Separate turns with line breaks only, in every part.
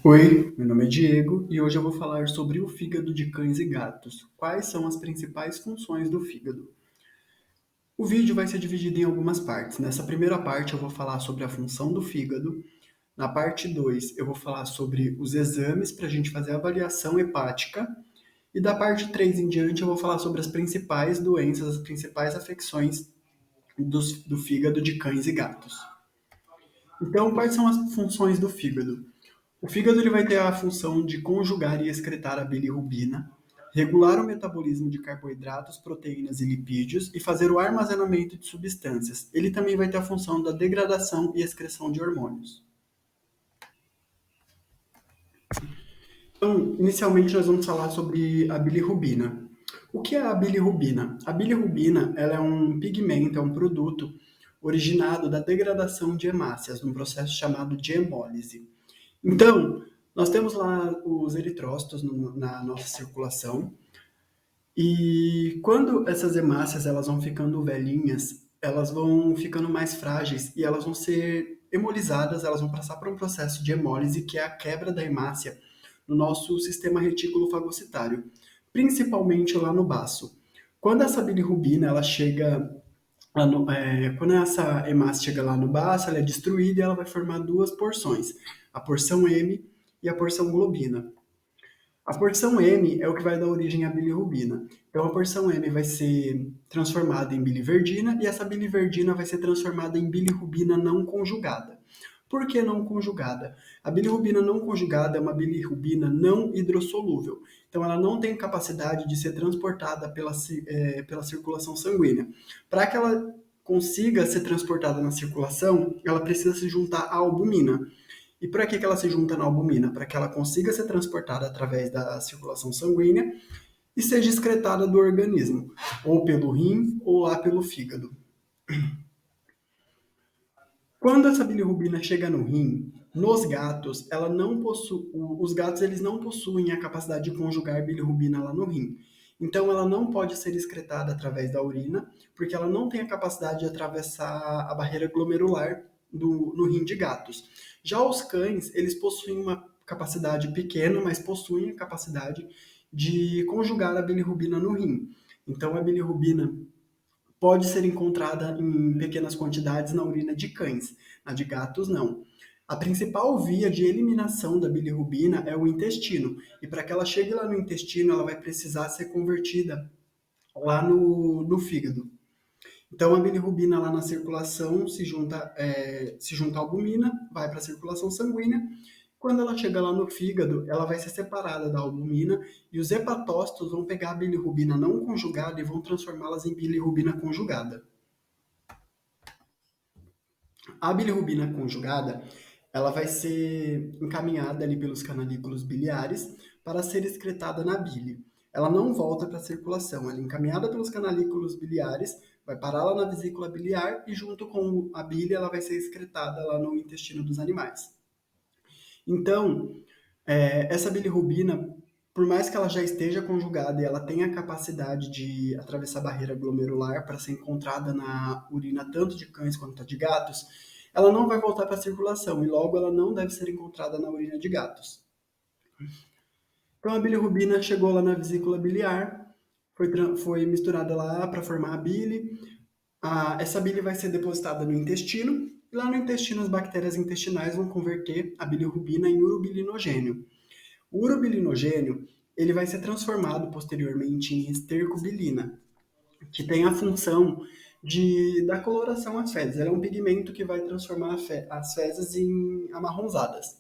Oi, meu nome é Diego e hoje eu vou falar sobre o fígado de cães e gatos. Quais são as principais funções do fígado? O vídeo vai ser dividido em algumas partes. Nessa primeira parte eu vou falar sobre a função do fígado. Na parte 2 eu vou falar sobre os exames para a gente fazer a avaliação hepática. E da parte 3 em diante eu vou falar sobre as principais doenças, as principais afecções do fígado de cães e gatos. Então, quais são as funções do fígado? O fígado ele vai ter a função de conjugar e excretar a bilirrubina, regular o metabolismo de carboidratos, proteínas e lipídios e fazer o armazenamento de substâncias. Ele também vai ter a função da degradação e excreção de hormônios. Então, inicialmente nós vamos falar sobre a bilirrubina. O que é a bilirrubina? A bilirrubina ela é um pigmento, é um produto originado da degradação de hemácias, num processo chamado de hemólise. Então, nós temos lá os eritrócitos na nossa circulação e quando essas hemácias elas vão ficando velhinhas, elas vão ficando mais frágeis e elas vão ser hemolizadas, elas vão passar por um processo de hemólise que é a quebra da hemácia no nosso sistema retículo fagocitário, principalmente lá no baço. Quando essa bilirrubina ela chega quando essa hemácia chega lá no baço, ela é destruída e ela vai formar duas porções, a porção M e a porção globina. A porção M é o que vai dar origem à bilirrubina. Então, a porção M vai ser transformada em biliverdina e essa biliverdina vai ser transformada em bilirrubina não conjugada. Por que não conjugada? A bilirrubina não conjugada é uma bilirrubina não hidrossolúvel. Então, ela não tem capacidade de ser transportada pela circulação sanguínea. Para que ela consiga ser transportada na circulação, ela precisa se juntar à albumina. E para que ela se junta na albumina? Para que ela consiga ser transportada através da circulação sanguínea e seja excretada do organismo, ou pelo rim ou lá pelo fígado. Quando essa bilirrubina chega no rim, nos gatos, os gatos eles não possuem a capacidade de conjugar bilirrubina lá no rim. Então, ela não pode ser excretada através da urina, porque ela não tem a capacidade de atravessar a barreira glomerular no rim de gatos. Já os cães, eles possuem uma capacidade pequena, mas possuem a capacidade de conjugar a bilirrubina no rim. Então, a bilirrubina pode ser encontrada em pequenas quantidades na urina de cães, na de gatos não. A principal via de eliminação da bilirrubina é o intestino, e para que ela chegue lá no intestino, ela vai precisar ser convertida lá no fígado. Então, a bilirrubina lá na circulação se junta à albumina, vai para a circulação sanguínea. Quando ela chega lá no fígado, ela vai ser separada da albumina e os hepatócitos vão pegar a bilirrubina não conjugada e vão transformá-las em bilirrubina conjugada. A bilirrubina conjugada, ela vai ser encaminhada ali pelos canalículos biliares para ser excretada na bile. Ela não volta para a circulação, ela é encaminhada pelos canalículos biliares, vai parar lá na vesícula biliar e junto com a bile ela vai ser excretada lá no intestino dos animais. Então, essa bilirrubina, por mais que ela já esteja conjugada e ela tenha a capacidade de atravessar a barreira glomerular para ser encontrada na urina tanto de cães quanto de gatos, ela não vai voltar para a circulação e logo ela não deve ser encontrada na urina de gatos. Então a bilirrubina chegou lá na vesícula biliar, foi misturada lá para formar a bile. Essa bile vai ser depositada no intestino e lá no intestino as bactérias intestinais vão converter a bilirrubina em urobilinogênio. O urobilinogênio ele vai ser transformado posteriormente em estercobilina, que tem a função de dar coloração às fezes. Ela é um pigmento que vai transformar as fezes em amarronzadas.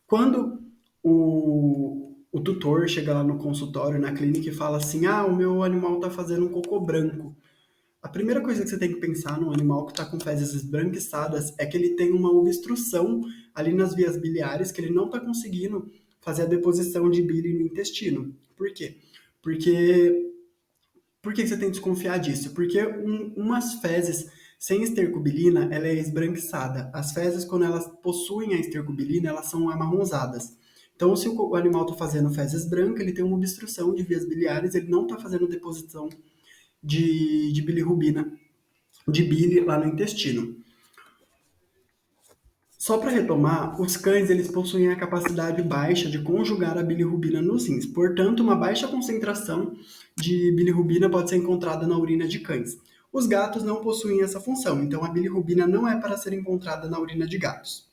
Quando o tutor chega lá no consultório, na clínica, e fala assim: ah, o meu animal está fazendo um cocô branco. A primeira coisa que você tem que pensar num animal que está com fezes esbranquiçadas é que ele tem uma obstrução ali nas vias biliares, que ele não está conseguindo fazer a deposição de bile no intestino. Por quê? Porque por que você tem que desconfiar disso? Porque umas fezes sem estercobilina, ela é esbranquiçada. As fezes, quando elas possuem a estercobilina, elas são amarronzadas. Então, se o animal está fazendo fezes brancas, ele tem uma obstrução de vias biliares, ele não está fazendo deposição de bilirrubina, de bile lá no intestino. Só para retomar, os cães eles possuem a capacidade baixa de conjugar a bilirrubina nos rins. Portanto, uma baixa concentração de bilirrubina pode ser encontrada na urina de cães. Os gatos não possuem essa função, então a bilirrubina não é para ser encontrada na urina de gatos.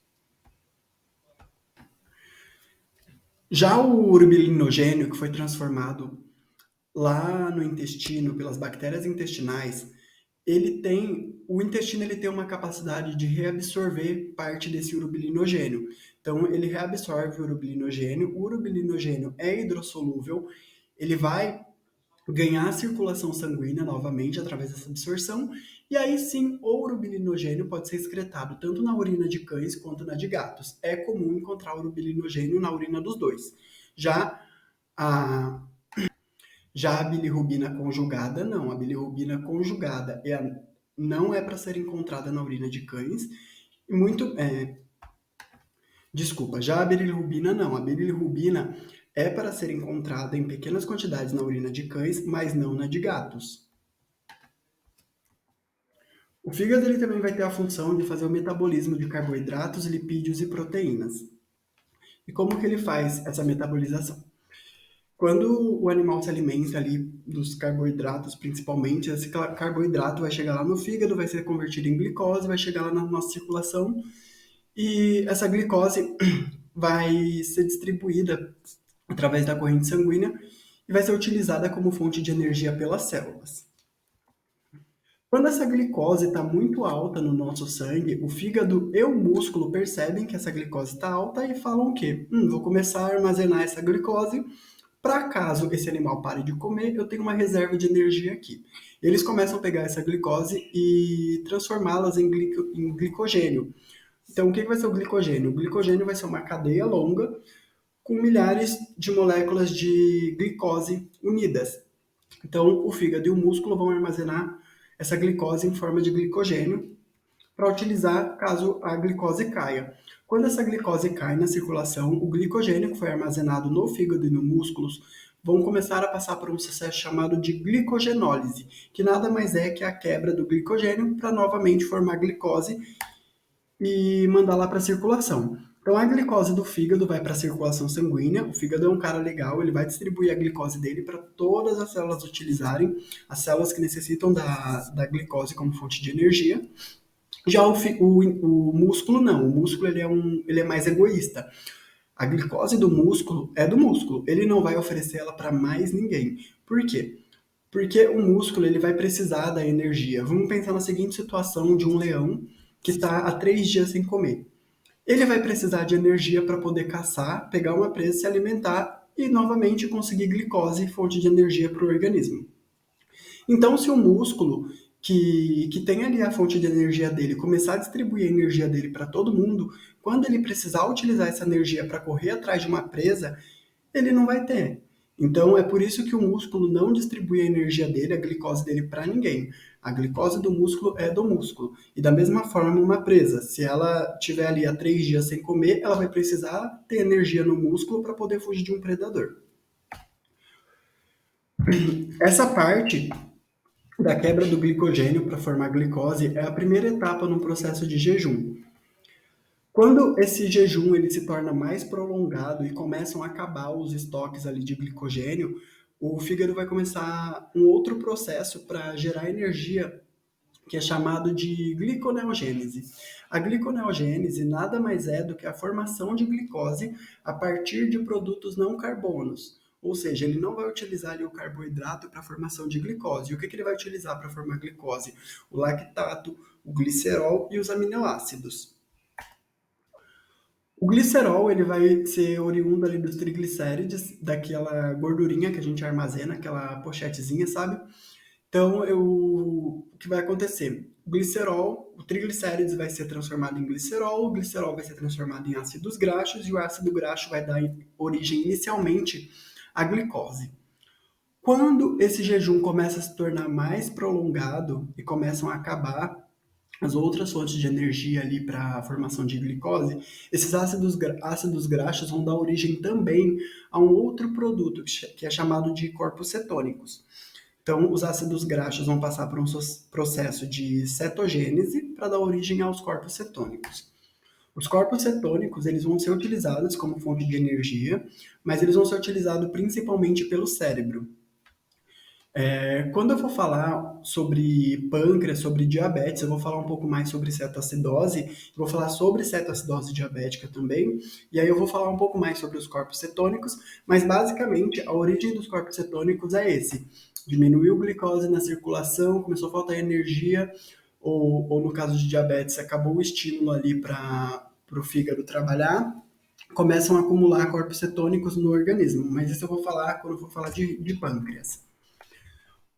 Já o urobilinogênio, que foi transformado lá no intestino pelas bactérias intestinais, o intestino ele tem uma capacidade de reabsorver parte desse urobilinogênio. Então ele reabsorve o urobilinogênio é hidrossolúvel, ele vai ganhar circulação sanguínea novamente através dessa absorção, e aí sim o urobilinogênio pode ser excretado tanto na urina de cães quanto na de gatos. É comum encontrar urobilinogênio na urina dos dois. Já a já a bilirrubina conjugada, não. A bilirrubina conjugada não é para ser encontrada na urina de cães. E muito, desculpa, já a bilirrubina não. A bilirrubina é para ser encontrada em pequenas quantidades na urina de cães, mas não na de gatos. O fígado ele também vai ter a função de fazer o metabolismo de carboidratos, lipídios e proteínas. E como que ele faz essa metabolização? Quando o animal se alimenta ali dos carboidratos, principalmente, esse carboidrato vai chegar lá no fígado, vai ser convertido em glicose, vai chegar lá na nossa circulação e essa glicose vai ser distribuída através da corrente sanguínea e vai ser utilizada como fonte de energia pelas células. Quando essa glicose está muito alta no nosso sangue, o fígado e o músculo percebem que essa glicose está alta e falam o quê? Vou começar a armazenar essa glicose para caso esse animal pare de comer, eu tenho uma reserva de energia aqui. Eles começam a pegar essa glicose e transformá-las em glicogênio. Então, o que vai ser o glicogênio? O glicogênio vai ser uma cadeia longa com milhares de moléculas de glicose unidas. Então, o fígado e o músculo vão armazenar essa glicose em forma de glicogênio para utilizar caso a glicose caia. Quando essa glicose cai na circulação, o glicogênio que foi armazenado no fígado e nos músculos vão começar a passar por um processo chamado de glicogenólise, que nada mais é que a quebra do glicogênio para novamente formar glicose e mandar lá para a circulação. Então a glicose do fígado vai para a circulação sanguínea. O fígado é um cara legal, ele vai distribuir a glicose dele para todas as células utilizarem, as células que necessitam da glicose como fonte de energia. Já o músculo não, o músculo ele é mais egoísta. A glicose do músculo é do músculo, ele não vai oferecer ela para mais ninguém. Por quê? Porque o músculo ele vai precisar da energia. Vamos pensar na seguinte situação de um leão que está há 3 dias sem comer. Ele vai precisar de energia para poder caçar, pegar uma presa, se alimentar e novamente conseguir glicose, fonte de energia para o organismo. Então, se o músculo que tem ali a fonte de energia dele começar a distribuir a energia dele para todo mundo, quando ele precisar utilizar essa energia para correr atrás de uma presa, ele não vai ter. Então, é por isso que o músculo não distribui a energia dele, a glicose dele, para ninguém. A glicose do músculo é do músculo. E da mesma forma, uma presa, se ela estiver ali há 3 dias sem comer, ela vai precisar ter energia no músculo para poder fugir de um predador. Essa parte da quebra do glicogênio para formar glicose é a primeira etapa no processo de jejum. Quando esse jejum ele se torna mais prolongado e começam a acabar os estoques ali de glicogênio, o fígado vai começar um outro processo para gerar energia que é chamado de gliconeogênese. A gliconeogênese nada mais é do que a formação de glicose a partir de produtos não carbonos. Ou seja, ele não vai utilizar ali o carboidrato para a formação de glicose. E o que ele vai utilizar para formar glicose? O lactato, o glicerol e os aminoácidos. O glicerol ele vai ser oriundo ali dos triglicérides, daquela gordurinha que a gente armazena, aquela pochetezinha, sabe? Então, o que vai acontecer? O glicerol, o triglicérides vai ser transformado em glicerol, o glicerol vai ser transformado em ácidos graxos e o ácido graxo vai dar origem inicialmente à glicose. Quando esse jejum começa a se tornar mais prolongado e começam a acabar as outras fontes de energia ali para a formação de glicose, esses ácidos graxos vão dar origem também a um outro produto que é chamado de corpos cetônicos. Então, os ácidos graxos vão passar por um processo de cetogênese para dar origem aos corpos cetônicos. Os corpos cetônicos, eles vão ser utilizados como fonte de energia, mas eles vão ser utilizados principalmente pelo cérebro. Quando eu for falar sobre pâncreas, sobre diabetes, eu vou falar um pouco mais sobre cetoacidose, vou falar sobre cetoacidose diabética também, e aí eu vou falar um pouco mais sobre os corpos cetônicos, mas basicamente a origem dos corpos cetônicos é esse: diminuiu a glicose na circulação, começou a faltar energia, ou no caso de diabetes, acabou o estímulo ali para o fígado trabalhar, começam a acumular corpos cetônicos no organismo, mas isso eu vou falar quando eu for falar de pâncreas.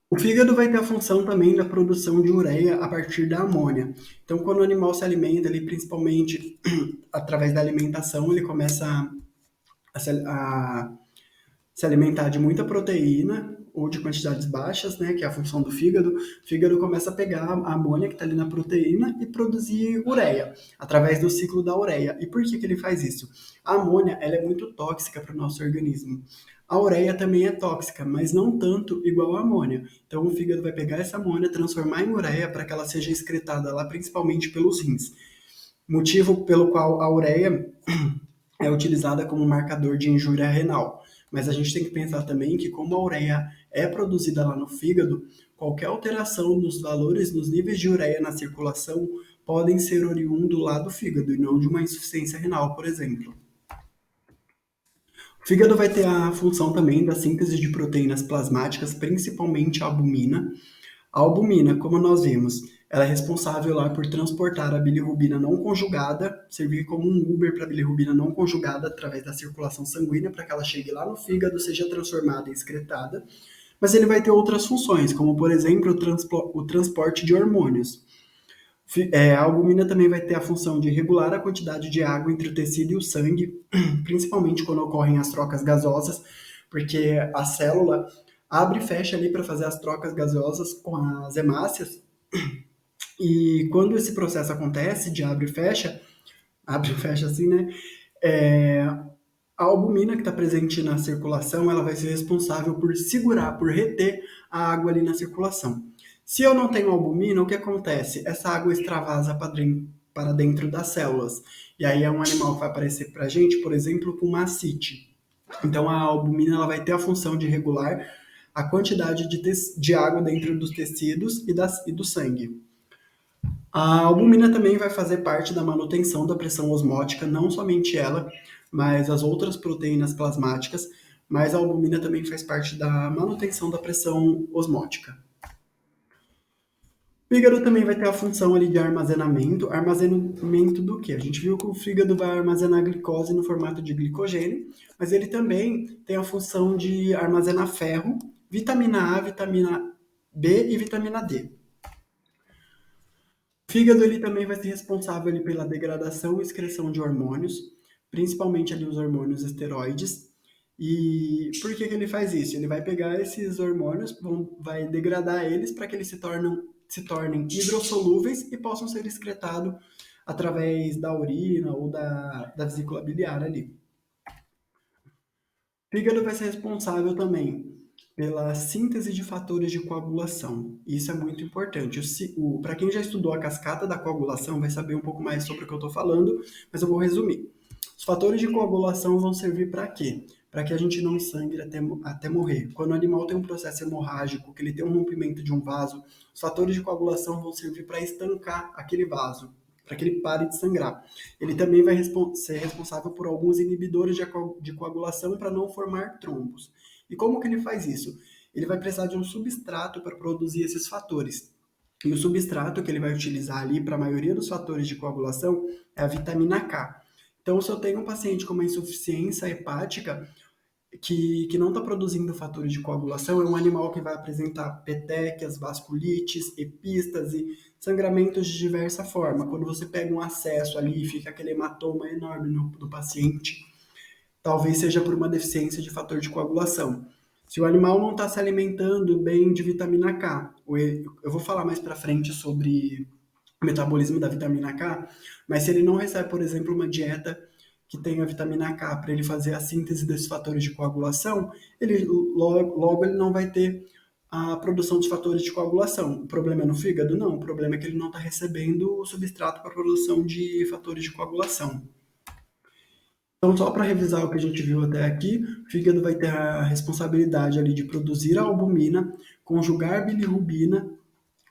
O fígado vai ter a função também da produção de ureia a partir da amônia. Então, quando o animal se alimenta, ele principalmente através da alimentação, ele começa a se alimentar de muita proteína ou de quantidades baixas, né, que é a função do fígado. O fígado começa a pegar a amônia que está ali na proteína e produzir ureia, através do ciclo da ureia. E por que ele faz isso? A amônia, ela é muito tóxica para o nosso organismo. A ureia também é tóxica, mas não tanto igual a amônia. Então o fígado vai pegar essa amônia, transformar em ureia para que ela seja excretada lá principalmente pelos rins. Motivo pelo qual a ureia é utilizada como marcador de injúria renal. Mas a gente tem que pensar também que, como a ureia é produzida lá no fígado, qualquer alteração nos valores, nos níveis de ureia na circulação, podem ser oriundo lá do fígado e não de uma insuficiência renal, por exemplo. O fígado vai ter a função também da síntese de proteínas plasmáticas, principalmente a albumina. A albumina, como nós vimos, ela é responsável lá por transportar a bilirrubina não conjugada, servir como um Uber para a bilirrubina não conjugada através da circulação sanguínea para que ela chegue lá no fígado, seja transformada e excretada. Mas ele vai ter outras funções, como por exemplo o transporte de hormônios. A albumina também vai ter a função de regular a quantidade de água entre o tecido e o sangue, principalmente quando ocorrem as trocas gasosas, porque a célula abre e fecha ali para fazer as trocas gasosas com as hemácias. E quando esse processo acontece de abre e fecha assim, né? É, a albumina que está presente na circulação, ela vai ser responsável por segurar, por reter a água ali na circulação. Se eu não tenho albumina, o que acontece? Essa água extravasa para dentro das células. E aí é um animal que vai aparecer para a gente, por exemplo, com uma ascite. Então a albumina ela vai ter a função de regular a quantidade de água dentro dos tecidos e do sangue. A albumina também vai fazer parte da manutenção da pressão osmótica, não somente ela, mas as outras proteínas plasmáticas, mas a albumina também faz parte da manutenção da pressão osmótica. O fígado também vai ter a função ali de armazenamento. Armazenamento do quê? A gente viu que o fígado vai armazenar glicose no formato de glicogênio, mas ele também tem a função de armazenar ferro, vitamina A, vitamina B e vitamina D. O fígado ele também vai ser responsável ali pela degradação e excreção de hormônios, principalmente ali os hormônios esteroides. E por que ele faz isso? Ele vai pegar esses hormônios, vai degradar eles para que eles se tornem hidrossolúveis e possam ser excretados através da urina ou da vesícula biliar ali. O fígado vai ser responsável também pela síntese de fatores de coagulação. Isso é muito importante. Para quem já estudou a cascata da coagulação, vai saber um pouco mais sobre o que eu estou falando, mas eu vou resumir. Os fatores de coagulação vão servir para quê? Para que a gente não sangre até morrer. Quando o animal tem um processo hemorrágico, que ele tem um rompimento de um vaso, os fatores de coagulação vão servir para estancar aquele vaso, para que ele pare de sangrar. Ele também vai ser responsável por alguns inibidores de coagulação para não formar trombos. E como que ele faz isso? Ele vai precisar de um substrato para produzir esses fatores. E o substrato que ele vai utilizar ali para a maioria dos fatores de coagulação é a vitamina K. Então, se eu tenho um paciente com uma insuficiência hepática que não está produzindo fatores de coagulação, é um animal que vai apresentar petequias, vasculites, epístase, sangramentos de diversa forma. Quando você pega um acesso ali e fica aquele hematoma enorme do paciente, talvez seja por uma deficiência de fator de coagulação. Se o animal não está se alimentando bem de vitamina K, eu vou falar mais para frente sobre o metabolismo da vitamina K, mas se ele não recebe, por exemplo, uma dieta que tenha vitamina K para ele fazer a síntese desses fatores de coagulação, ele logo ele não vai ter a produção dos fatores de coagulação. O problema é no fígado? Não, o problema é que ele não está recebendo o substrato para a produção de fatores de coagulação. Então, só para revisar o que a gente viu até aqui, o fígado vai ter a responsabilidade ali de produzir a albumina, conjugar bilirrubina,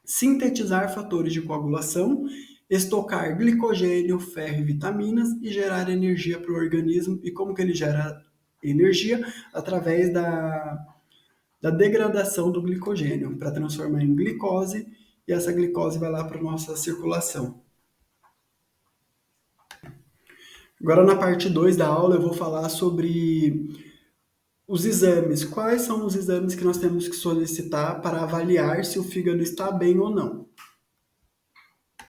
sintetizar fatores de coagulação, estocar glicogênio, ferro e vitaminas e gerar energia para o organismo. E como que ele gera energia? Através da degradação do glicogênio, para transformar em glicose, e essa glicose vai lá para a nossa circulação. Agora, na parte 2 da aula, eu vou falar sobre os exames. Quais são os exames que nós temos que solicitar para avaliar se o fígado está bem ou não?